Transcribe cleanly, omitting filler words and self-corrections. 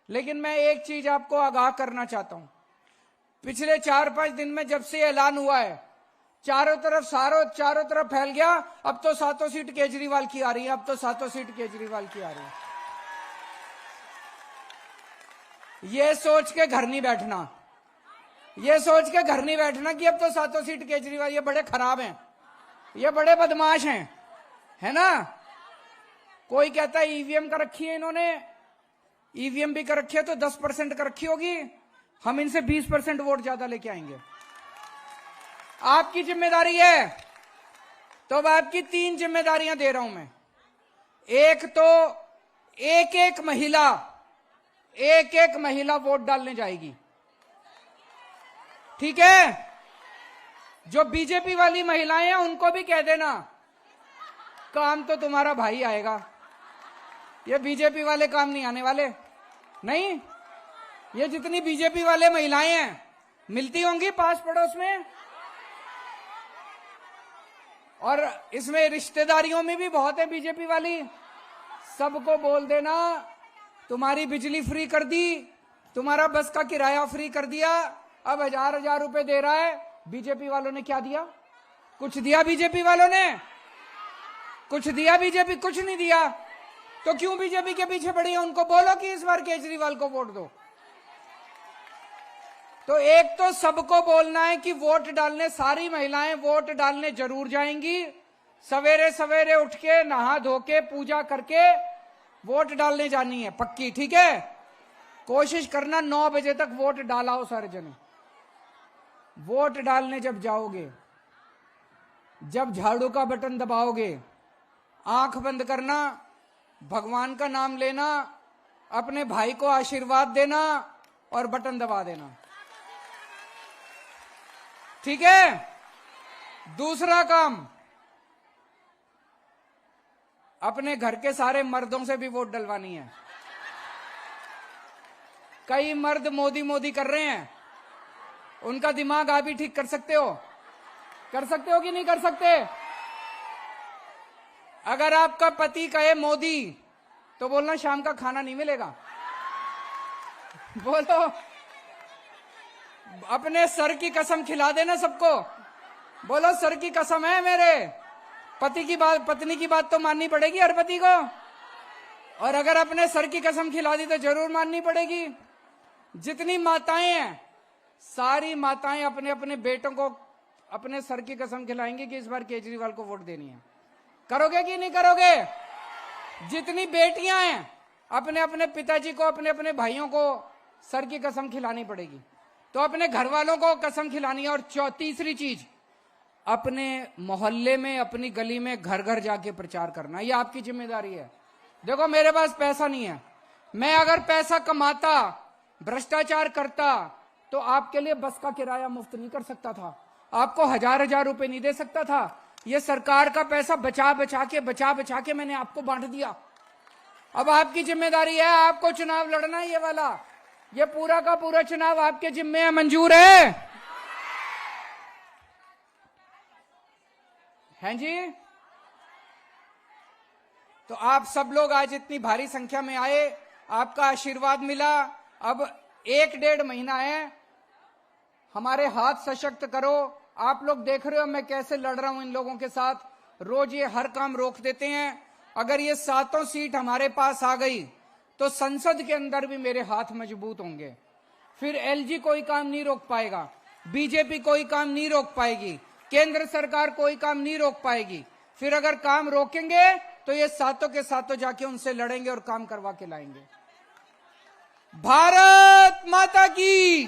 लेकिन मैं एक चीज आपको आगाह करना चाहता हूं। पिछले 4-5 दिन में जब से ऐलान हुआ है, चारों तरफ फैल गया, अब तो 7 सीट केजरीवाल की आ रही है, अब तो 7 सीट केजरीवाल की आ रही है। ये सोच के घर नहीं बैठना, ये सोच के घर नहीं बैठना कि अब तो 7 सीट केजरीवाल, ये बड़े खराब हैं, ये बड़े बदमाश हैं, है ना। कोई कहता है ईवीएम कर रखी है इन्होंने, ईवीएम भी कर रखी है तो 10% कर रखी होगी, हम इनसे 20% वोट ज्यादा लेके आएंगे। आपकी जिम्मेदारी है, तो अब आपकी 3 जिम्मेदारियां दे रहा हूं मैं। एक तो एक एक महिला वोट डालने जाएगी, ठीक है। जो बीजेपी वाली महिलाएं हैं उनको भी कह देना, काम तो तुम्हारा भाई आएगा, ये बीजेपी वाले काम नहीं आने वाले। नहीं, ये जितनी बीजेपी वाले महिलाएं हैं मिलती होंगी पास पड़ोस में, और इसमें रिश्तेदारियों में भी बहुत है बीजेपी वाली। सबको बोल देना तुम्हारी बिजली फ्री कर दी, तुम्हारा बस का किराया फ्री कर दिया, अब 1000-1000 रुपए दे रहा है। बीजेपी वालों ने क्या दिया? कुछ दिया बीजेपी वालों ने? कुछ दिया बीजेपी? कुछ नहीं दिया। तो क्यों बीजेपी के पीछे पड़ी है? उनको बोलो कि इस बार केजरीवाल को वोट दो। तो एक तो सबको बोलना है कि वोट डालने, सारी महिलाएं वोट डालने जरूर जाएंगी, सवेरे सवेरे उठ के नहा धो के पूजा करके वोट डालने जानी है, पक्की, ठीक है। कोशिश करना 9 बजे तक वोट डालाओ सारे जने। वोट डालने जब जाओगे, जब झाड़ू का बटन दबाओगे, आंख बंद करना, भगवान का नाम लेना, अपने भाई को आशीर्वाद देना और बटन दबा देना, ठीक है। दूसरा काम, अपने घर के सारे मर्दों से भी वोट डलवानी है। कई मर्द मोदी मोदी कर रहे हैं, उनका दिमाग आप ही ठीक कर सकते हो। कर सकते हो कि नहीं कर सकते? अगर आपका पति कहे मोदी, तो बोलना शाम का खाना नहीं मिलेगा। बोलो, अपने सर की कसम खिला देना सबको, बोलो सर की कसम है मेरे, पति की बात, पत्नी की बात तो माननी पड़ेगी हर पति को, और अगर अपने सर की कसम खिला दी तो जरूर माननी पड़ेगी। जितनी माताएं हैं, सारी माताएं अपने अपने बेटों को अपने सर की कसम खिलाएंगी कि इस बार केजरीवाल को वोट देनी है। करोगे कि नहीं करोगे? जितनी बेटियां हैं, अपने अपने पिताजी को, अपने अपने भाइयों को सर की कसम खिलानी पड़ेगी। तो अपने घर वालों को कसम खिलानी है। और तीसरी चीज, अपने मोहल्ले में, अपनी गली में, घर घर जाके प्रचार करना, ये आपकी जिम्मेदारी है। देखो, मेरे पास पैसा नहीं है, मैं अगर पैसा कमाता, भ्रष्टाचार करता, तो आपके लिए बस का किराया मुफ्त नहीं कर सकता था, आपको 1000-1000 रुपए नहीं दे सकता था। ये सरकार का पैसा बचा बचा के मैंने आपको बांट दिया। अब आपकी जिम्मेदारी है, आपको चुनाव लड़ना है, ये वाला, ये पूरा का पूरा चुनाव आपके जिम्मे है। मंजूर है? हैं जी? तो आप सब लोग आज इतनी भारी संख्या में आए, आपका आशीर्वाद मिला। अब 1-1.5 महीना है, हमारे हाथ सशक्त करो। आप लोग देख रहे हो मैं कैसे लड़ रहा हूं इन लोगों के साथ, रोज ये हर काम रोक देते हैं। अगर ये 7 सीट हमारे पास आ गई तो संसद के अंदर भी मेरे हाथ मजबूत होंगे, फिर एलजी कोई काम नहीं रोक पाएगा, बीजेपी कोई काम नहीं रोक पाएगी, केंद्र सरकार कोई काम नहीं रोक पाएगी। फिर अगर काम रोकेंगे तो ये 7 के 7 जाके उनसे लड़ेंगे और काम करवा के लाएंगे। भारत माता की।